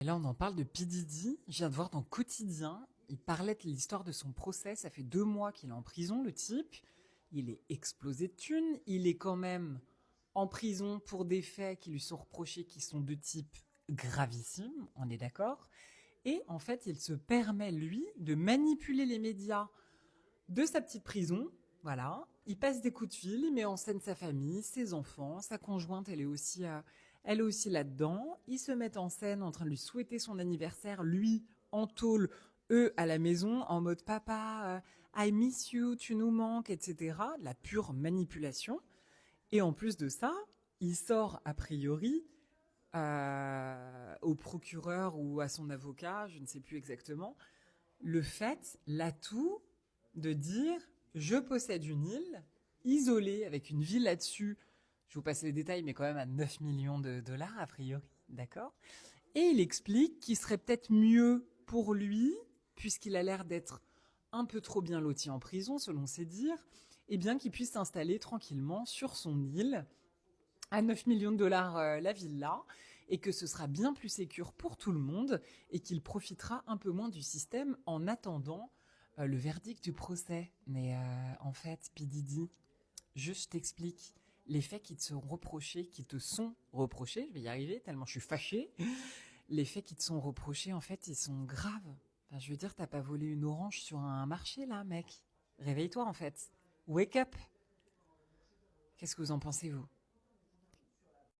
Et là, on en parle de P. Diddy. Je viens de voir dans Quotidien, il parlait de l'histoire de son procès. Ça fait 2 mois qu'il est en prison, le type. Il est explosé de thunes. Il est quand même en prison pour des faits qui lui sont reprochés qui sont de type gravissime, on est d'accord. Et en fait, il se permet, lui, de manipuler les médias de sa petite prison. Voilà, il passe des coups de fil, il met en scène sa famille, ses enfants, sa conjointe, elle est aussi là-dedans. Ils se mettent en scène en train de lui souhaiter son anniversaire, lui en tôle, eux à la maison, en mode papa, I miss you, tu nous manques, etc. De la pure manipulation. Et en plus de ça, il sort a priori au procureur ou à son avocat, je ne sais plus exactement, l'atout de dire je possède une île isolée avec une ville là-dessus. Je vais vous passer les détails, mais quand même à 9 millions de dollars a priori, d'accord. Et il explique qu'il serait peut-être mieux pour lui, puisqu'il a l'air d'être un peu trop bien loti en prison, selon ses dires, et bien qu'il puisse s'installer tranquillement sur son île à 9 millions de dollars la villa, et que ce sera bien plus sécure pour tout le monde, et qu'il profitera un peu moins du système en attendant le verdict du procès. Mais en fait, P. Diddy, je t'explique, les faits qui te sont reprochés, je vais y arriver tellement je suis fâchée, les faits qui te sont reprochés, en fait, ils sont graves. Enfin, je veux dire, t'as pas volé une orange sur un marché, là, mec. Réveille-toi, en fait. Wake up. Qu'est-ce que vous en pensez, vous?